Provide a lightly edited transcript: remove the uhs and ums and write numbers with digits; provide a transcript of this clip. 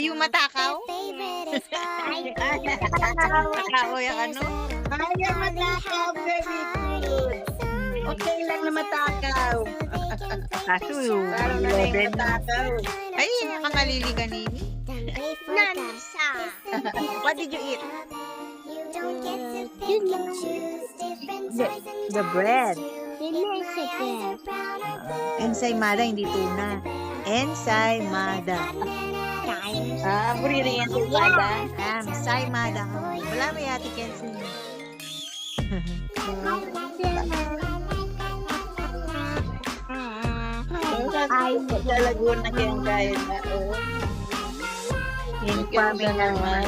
Ayaw matakaw? Matakaw yung ano? Ayaw matakaw, very good. Okay lang na matakaw. Kaso, Parang na yung 11. matakaw. Ay, nakamalili kanini. Nansa. What did you eat? The bread. Ensaymada, hindi tuna. Ensaymada. Buririn yung pada. Ensaymada. Wala may ate Kenzie. Sa Laguna kayang kain na. In farming ng mga